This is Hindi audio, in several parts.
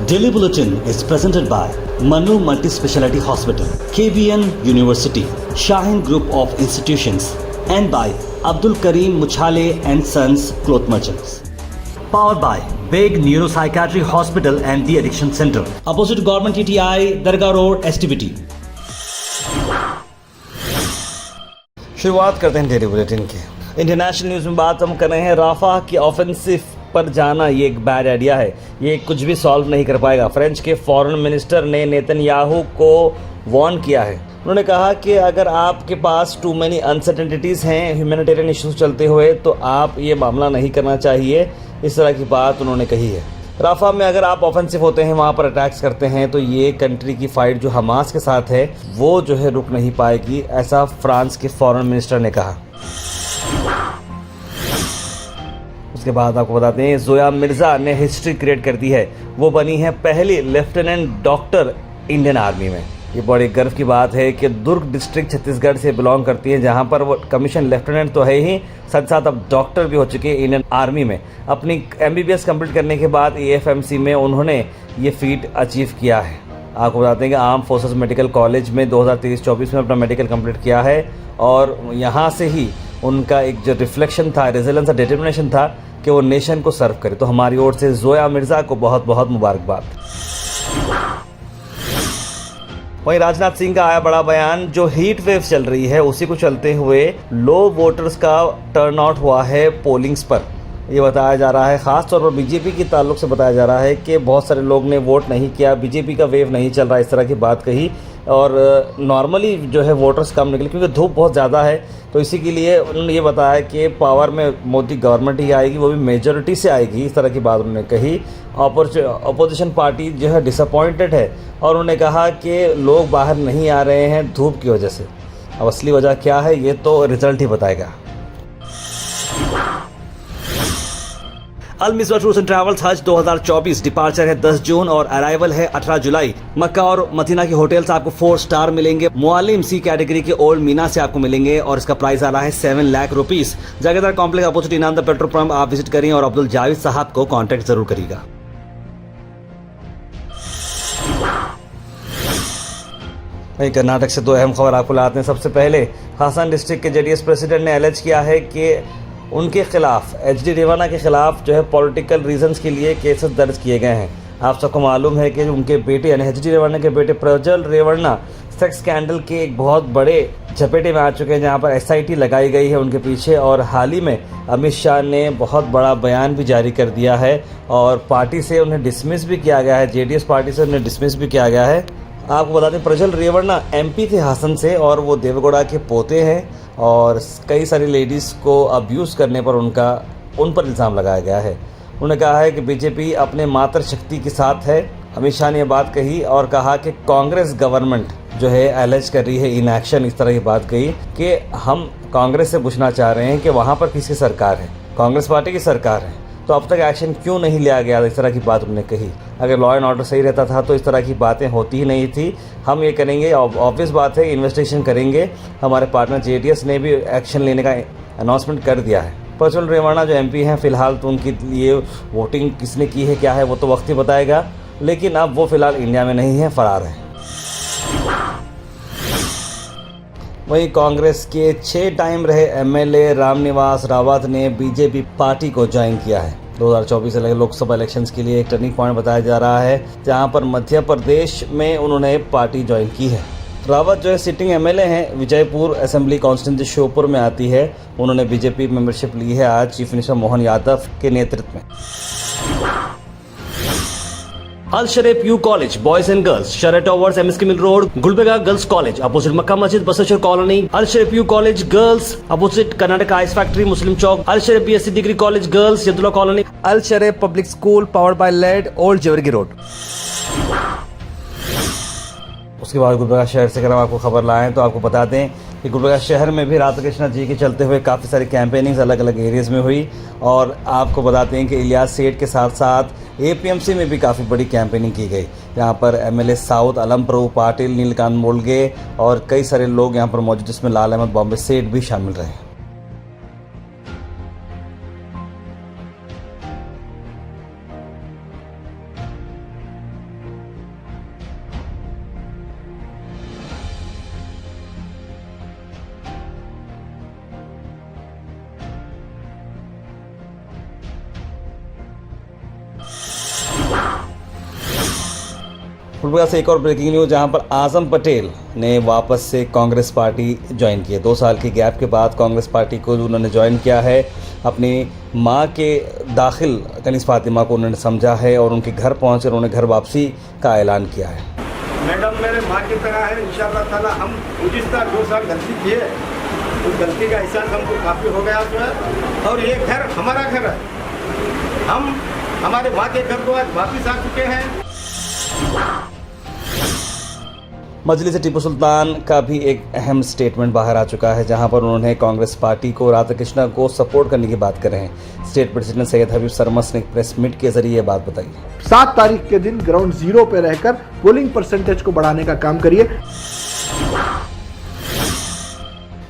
Daily Bulletin is presented by Manu Multi-Speciality Hospital, KBN University, Shaheen Group of Institutions, and by Abdul Karim Muchale and Sons Cloth Merchants. Powered by Big Neuropsychiatry Hospital and The Addiction Center, opposite Government TTI, Dargah Road, STBT. शुरुआत करते हैं डेली बुलेटिन के। इंटरनेशनल न्यूज़ में बात हम कर रहे हैं राफा की ऑफेंसिव पर जाना ये एक बैड आइडिया है, ये कुछ भी सॉल्व नहीं कर पाएगा। फ्रेंच के फॉरेन मिनिस्टर ने नेतन्याहू को वार्न किया है। उन्होंने कहा कि अगर आपके पास टू मैनी अनसर्टेनिटीज़ हैं ह्यूमैनिटेरियन इश्यूज चलते हुए तो आप ये मामला नहीं करना चाहिए, इस तरह की बात उन्होंने कही है। राफा में अगर आप ऑफेंसिव होते हैं, वहाँ पर अटैक्स करते हैं तो ये कंट्री की फाइट जो हमास के साथ है वो जो है रुक नहीं पाएगी, ऐसा फ्रांस के फॉरेन मिनिस्टर ने कहा। उसके बाद आपको बताते हैं जोया मिर्ज़ा ने हिस्ट्री क्रिएट कर दी है, वो बनी है पहली लेफ्टिनेंट डॉक्टर इंडियन आर्मी में। ये बड़ी गर्व की बात है कि दुर्ग डिस्ट्रिक्ट छत्तीसगढ़ से बिलोंग करती है, जहां पर वो कमीशन लेफ्टिनेंट तो है ही, साथ साथ अब डॉक्टर भी हो चुके हैं इंडियन आर्मी में। अपनी MBBS कंप्लीट करने के बाद AFMC में उन्होंने ये फीट अचीव किया है। आपको बताते हैं कि आर्म फोर्सेस मेडिकल कॉलेज में 2023-24 में अपना मेडिकल कंप्लीट किया है और यहाँ से ही उनका एक जो रिफ्लेक्शन था, रेजिलेंस, डिटर्मिनेशन था कि वो नेशन को सर्व करे। तो हमारी ओर से जोया मिर्ज़ा को बहुत बहुत मुबारकबाद। वहीं राजनाथ सिंह का आया बड़ा बयान, जो हीट वेव चल रही है उसी को चलते हुए लो वोटर्स का टर्नआउट हुआ है पोलिंग्स पर। ये बताया जा रहा है, ख़ास तौर पर बीजेपी के ताल्लुक से बताया जा रहा है कि बहुत सारे लोग ने वोट नहीं किया, बीजेपी का वेव नहीं चल रहा, इस तरह की बात कही। और नॉर्मली जो है वोटर्स कम निकले क्योंकि धूप बहुत ज़्यादा है, तो इसी के लिए उन्होंने ये बताया कि पावर में मोदी गवर्नमेंट ही आएगी, वो भी मेजॉरिटी से आएगी, इस तरह की बात उन्होंने कही। अपोजिशन पार्टी जो है डिसअपॉइंटेड है और उन्होंने कहा कि लोग बाहर नहीं आ रहे हैं धूप की वजह से। अब असली वजह क्या है ये तो रिजल्ट ही बताएगा। अल मिसबा टूर्स एंड ट्रैवल्स हज 2024 डिपार्चर है 10 जून और अराइवल है 18 जुलाई। मक्का और मदीना के होटल्स आपको 4 स्टार मिलेंगे। मुअल्लिम C कैटेगरी के ओल्ड मीना से आपको मिलेंगे और इसका प्राइस आ रहा है 7 लाख रुपीस। जगेदार कॉम्प्लेक्स अपोजिट इनाम द पेट्रोल पंप आप विजिट करिए और अब्दुल जावेद साहब को कॉन्टेक्ट जरूर करिएगा। वहीं कर्नाटक से 2 अहम खबर आपको लाते हैं। सबसे पहले हासन डिस्ट्रिक्ट के JDS प्रेसिडेंट ने एलेज किया है कि उनके खिलाफ HD रेवन्ना के खिलाफ जो है पॉलिटिकल रीजंस के लिए केसेस दर्ज किए गए हैं। आप सबको मालूम है कि उनके बेटे यानी HD रेवन्ना के बेटे प्रज्वल रेवन्ना सेक्स स्कैंडल के एक बहुत बड़े झपेटे में आ चुके हैं, जहां पर SIT लगाई गई है उनके पीछे। और हाल ही में अमित शाह ने बहुत बड़ा बयान भी जारी कर दिया है और पार्टी से उन्हें डिसमिस भी किया गया है, JDS पार्टी से उन्हें डिसमिस भी किया गया है। आपको बता दें प्रज्वल रेवन्ना MP थे हासन से और वो देवेगौड़ा के पोते हैं और कई सारी लेडीज़ को अब्यूज़ करने पर उन पर इल्ज़ाम लगाया गया है। उन्होंने कहा है कि बीजेपी अपने मातृशक्ति के साथ है। अमित शाह ने यह बात कही और कहा कि कांग्रेस गवर्नमेंट जो है एलेज कर रही है इनएक्शन, इस तरह की बात कही कि हम कांग्रेस से पूछना चाह रहे हैं कि वहाँ पर किसकी सरकार है, कांग्रेस पार्टी की सरकार है, तो अब तक एक्शन क्यों नहीं लिया गया, इस तरह की बात उन्होंने कही। अगर लॉ एंड ऑर्डर सही रहता था तो इस तरह की बातें होती ही नहीं थी। हम ये करेंगे, ऑब्वियस बात है, इन्वेस्टिगेशन करेंगे। हमारे पार्टनर JDS ने भी एक्शन लेने का अनाउंसमेंट कर दिया है। प्रज्वल रेवन्ना जो MP हैं फ़िलहाल तो उनके लिए वोटिंग किसने की है क्या है वो तो वक्त ही बताएगा, लेकिन अब वो फ़िलहाल इंडिया में नहीं है, फ़रार है। वहीं कांग्रेस के 6 टाइम रहे MLA रामनिवास रावत ने BJP पार्टी को ज्वाइन किया है। 2024 से लगे लोकसभा इलेक्शंस के लिए एक टर्निंग पॉइंट बताया जा रहा है, जहां पर मध्य प्रदेश में उन्होंने पार्टी ज्वाइन की है। रावत जो है सिटिंग MLA हैं, विजयपुर असेंबली कॉन्स्टिट्यूंसी श्योपुर में आती है। उन्होंने BJP मेंबरशिप ली है आज चीफ मिनिस्टर मोहन यादव के नेतृत्व में। Al Sharif U college boys and girls, शरट towers, MSK mill road, Gulbarga girls college opposite Makka Masjid, Basaveshwar colony. Al Sharif U college girls opposite Karnataka ice factory, Muslim Chowk. Al Sharif BSc degree college girls, Yadulla colony. Al Sharif public school powered by LED, old Jewargi road. उसके बाद गुलबर्गा शहर से अगर हम आपको खबर लाएं तो आपको बता दें कि गुलबर्गा शहर में भी राधा कृष्णा जी के चलते हुए काफ़ी सारी कैंपेनिंग्स अलग अलग एरियाज़ में हुई। और आपको बताते हैं कि इलियास सेठ के साथ साथ APMC में भी काफ़ी बड़ी कैंपेनिंग की गई, यहाँ पर MLA साउथ अलम प्रभु पाटिल, नीलकांत मोलगे और कई सारे लोग यहाँ पर मौजूद, जिसमें लाल अहमद बॉम्बे सेठ भी शामिल रहे। गुलबर्गा से एक और ब्रेकिंग न्यूज़, जहां पर आज़म पटेल ने वापस से कांग्रेस पार्टी ज्वाइन की है। 2 साल के गैप के बाद कांग्रेस पार्टी को उन्होंने ज्वाइन किया है। अपनी मां के दाखिल कनीज़ फातिमा को उन्होंने समझा है और उनके घर पहुंचकर उन्होंने घर वापसी का ऐलान किया है। मैडम मेरे माँ की तरह है, इंशाअल्लाह ताला हम गुज़िस्ता 2 साल गलती किए, उस गलती का एहसास हमको काफ़ी हो गया जो है, और ये घर हमारा घर है। हम हमारे माँ के घर को आज वापस आ चुके हैं। मजलिस टीपू सुल्तान का भी एक अहम स्टेटमेंट बाहर आ चुका है, जहां पर उन्होंने कांग्रेस पार्टी को, राधा कृष्णा को सपोर्ट करने की बात कर रहे हैं। स्टेट प्रेसिडेंट सैयद हबीब सरमस ने एक प्रेस मीट के जरिए ये बात बताई। 7 तारीख के दिन ग्राउंड जीरो पे रहकर पोलिंग परसेंटेज को बढ़ाने का काम करिए।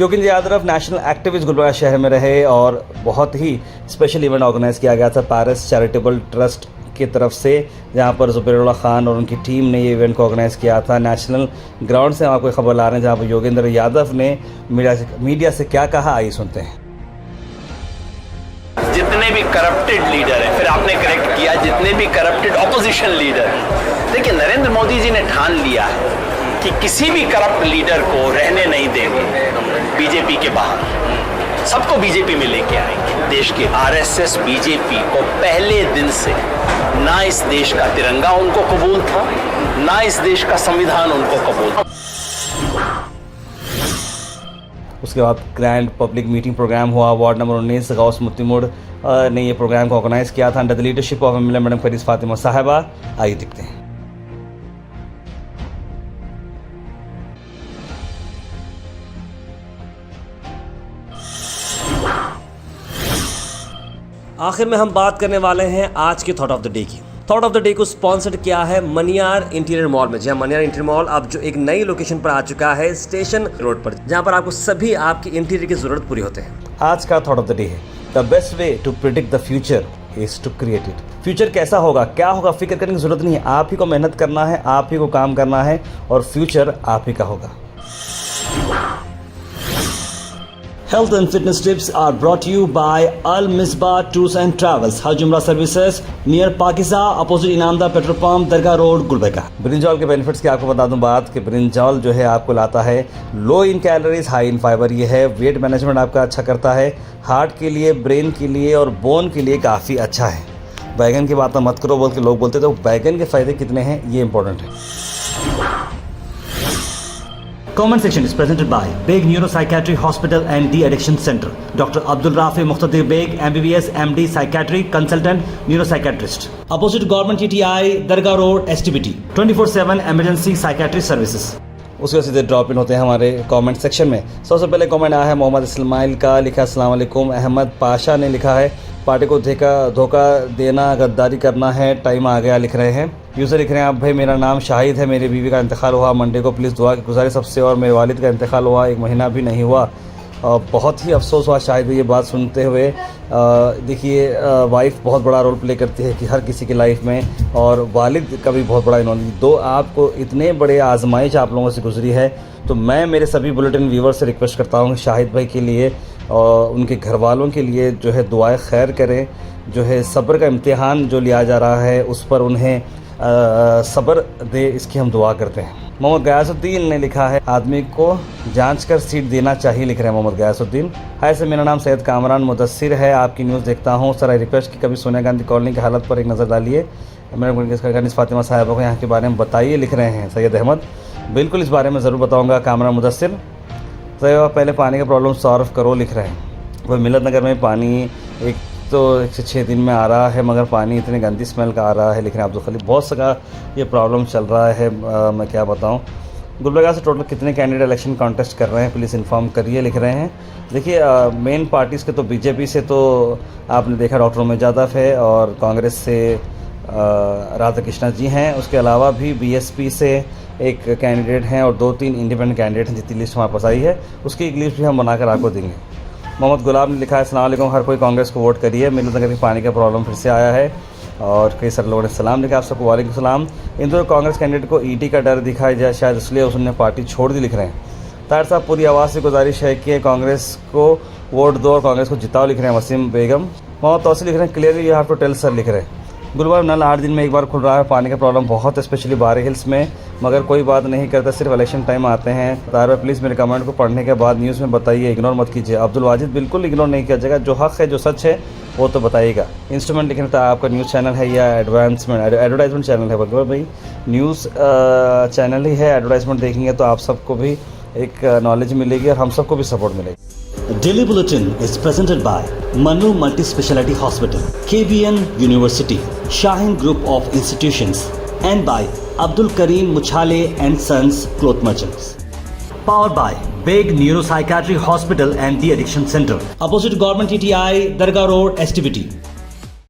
योगेंद्र यादव नेशनल एक्टिविस्ट गुलबर्गा शहर में रहे और बहुत ही स्पेशल इवेंट ऑर्गेनाइज किया गया था पैरिस चैरिटेबल ट्रस्ट की तरफ से, जहां पर जुबैरुल्लाह खान और उनकी टीम ने ये इवेंट को ऑर्गेनाइज किया था। नेशनल ग्राउंड से आपको खबर ला रहे हैं, जहां पर योगेंद्र यादव ने मीडिया से क्या कहा, आइए सुनते हैं। जितने भी करप्टेड लीडर हैं, फिर आपने करेक्ट किया, जितने भी करप्टेड ऑपोजिशन लीडर हैं, देखिए नरेंद्र मोदी जी ने ठान लिया है कि किसी भी करप्ट लीडर को रहने नहीं देंगे बीजेपी के बाहर, सबको बीजेपी में लेके आएंगे। देश के आरएसएस बीजेपी को पहले दिन से ना इस देश का तिरंगा उनको कबूल था, ना इस देश का संविधान उनको कबूल था। उसके बाद ग्रैंड पब्लिक मीटिंग प्रोग्राम हुआ। वार्ड नंबर 19 गौस मुत्तिमुड़ ने ये प्रोग्राम को ऑर्गेनाइज किया था under the leadership of MLA madam Kaneez Fatima साहिबा। आइए देखते हैं। आखिर में हम बात करने वाले हैं आज के थॉट ऑफ द डे की। थॉट ऑफ द डे को स्पॉन्सर्ड किया है मनियार इंटीरियर मॉल में। जहां मनियार इंटीरियर मॉल अब जो एक नई लोकेशन पर आ चुका है स्टेशन रोड पर, जहां पर आपको सभी आपकी इंटीरियर की जरूरत पूरी होते हैं। आज का थॉट ऑफ द डे है, the best way to predict the future is to create it. Future कैसा होगा, क्या होगा, फिक्र करने की जरूरत नहीं है। आप ही को मेहनत करना है, आप ही को काम करना है और फ्यूचर आप ही का होगा। Health and fitness tips are brought to you by Al Misbah Tours and Travels, Hajj Umrah Services near Pakiza, opposite Inamda Petrol Pump, Dargah road, Gulbarga. Brinjal के बेनिफिट्स की आपको बता दूं बात कि ब्रिंजॉल जो है आपको लाता है low in calories high in fibre. ये है वेट मैनेजमेंट आपका अच्छा करता है, हार्ट के लिए, ब्रेन के लिए और बोन के लिए काफ़ी अच्छा है। बैगन की बात मत करो बोल के लोग बोलते, तो बैगन के फ़ायदे कितने हैं ये इंपॉर्टेंट है। Comment section is presented by Beg Neuropsychiatry Hospital and De-Addiction Center. Dr. Abdul Rafi Muqtadir Beg, MBBS, MD, Psychiatry, Consultant, Neuropsychiatrist. Opposite Government TTI, Dargah Road, STBT. 24/7 Emergency Psychiatry Services. उसके बाद सीधे ड्रॉप इन होते हैं हमारे कमेंट सेक्शन में। सबसे पहले कमेंट आया है मोहम्मद इस्माइल का, लिखा अस्सलाम वालेकुम। अहमद पाशा ने लिखा है पार्टी को धोखा देना, गद्दारी करना है, टाइम आ गया, लिख रहे हैं। यूज़र लिख रहे हैं आप भाई मेरा नाम शाहिद है, मेरी बीवी का इंतकाल हुआ मंडे को, प्लीज़ दुआ की गुजारिश सबसे, और मेरे वालिद का इंतकाल हुआ 1 महीना भी नहीं हुआ। बहुत ही अफसोस हुआ शायद ये बात सुनते हुए। देखिए वाइफ बहुत बड़ा रोल प्ले करती है कि हर किसी की लाइफ में, और वालिद का भी बहुत बड़ा इन्होंने दो आपको इतने बड़े आजमाइश आप लोगों से गुजरी है। तो मैं मेरे सभी बुलेटिन व्यूवर से रिक्वेस्ट करता हूँ शाहिद भाई के लिए और उनके घर वालों के लिए जो है दुआएं खैर करें। जो है सब्र का इम्तिहान जो लिया जा रहा है उस पर उन्हें सब्र दे, इसकी हम दुआ करते हैं। मोहम्मद गयासुद्दीन ने लिखा है आदमी को जांच कर सीट देना चाहिए, लिख रहे हैं मोहम्मद गयासुद्दीन। हाय सर, मेरा नाम सैयद कामरान मुदस्सिर है, आपकी न्यूज़ देखता हूँ सर। आई रिक्वेस्ट कि कभी सोनिया गांधी कॉलोनी की हालत पर एक नज़र डालिए, मेरे कनीज़ फातिमा साहिबा को यहाँ के बारे में बताइए, लिख रहे हैं सैयद अहमद। बिल्कुल इस बारे में ज़रूर बताऊँगा कामरान मुदस्सिर। तो पहले पानी का प्रॉब्लम सॉल्व करो, लिख रहे हैं। वह मिलत नगर में पानी एक तो 1 से 6 दिन में आ रहा है, मगर पानी इतनी गंदी स्मेल का आ रहा है, लिख रहे हैं अब्दुल खलील। बहुत सा ये प्रॉब्लम चल रहा है, मैं क्या बताऊं। गुलबर्गा से टोटल कितने कैंडिडेट इलेक्शन कॉन्टेस्ट कर रहे हैं प्लीज़ इन्फॉर्म करिए, लिख रहे हैं। देखिए मेन पार्टीज़ के तो बीजेपी से तो आपने देखा डॉक्टर उमेश यादव है, और कांग्रेस से राधा कृष्णा जी हैं। उसके अलावा भी बीएसपी से एक कैंडिडेट हैं और 2-3 इंडिपेंडेंट कैंडिडेट हैं, जितनी लिस्ट हमारे पास आई है उसकी एक लिस्ट भी हम बनाकर आपको देंगे। मोहम्मद गुलाब ने लिखा है अस्सलाम वालेकुम, हर कोई कांग्रेस को वोट करिए, मिलत नगर की पानी का प्रॉब्लम फिर से आया है। और कई सारे लोगों ने सलाम लिखा, आप सबको वालेकुम सलाम। इन दोनों कांग्रेस कैंडिडेट को ईडी का डर दिखाया जाए शायद इसलिए उसने पार्टी छोड़ दी, लिख रहे हैं। ताहिर साहब पूरी आवाज़ से गुजारिश है कि कांग्रेस को वोट दो और कांग्रेस को जिताओ, लिख रहे हैं वसीम बेगम। मोहम्मद तौसीफ लिख रहे हैं clearly you have to tell sir, लिख रहे हैं। गुलबर्ग नल 8 दिन में एक बार खुल रहा है। पानी का प्रॉब्लम बहुत है, स्पेशली बारी हिल्स में, मगर कोई बात नहीं करता, सिर्फ इलेक्शन टाइम आते हैं। तार भाई प्लीज़ मेरे कमेंट को पढ़ने के बाद न्यूज़ में बताइए, इग्नोर मत कीजिए। अब्दुल वाजिद बिल्कुल इग्नोर नहीं किया जाएगा, जो हक़ है जो सच है वो तो बताइएगा। इंस्ट्रूमेंट लिखने का आपका न्यूज़ चैनल है या एडवर्टाइजमेंट चैनल है? बल्कि भाई न्यूज़ चैनल ही है, एडवर्टाइजमेंट देखेंगे तो आप सबको भी एक नॉलेज मिलेगी और हम सबको भी सपोर्ट मिलेगी। Daily Bulletin is presented by Manu Multi-Speciality Hospital, KBN University, Shaheen Group of Institutions, and by Abdul Karim Muchale and Sons Cloth Merchants. Powered by Big Neuropsychiatry Hospital and The Addiction Center, opposite Government TTI, Dargah Road, STVT.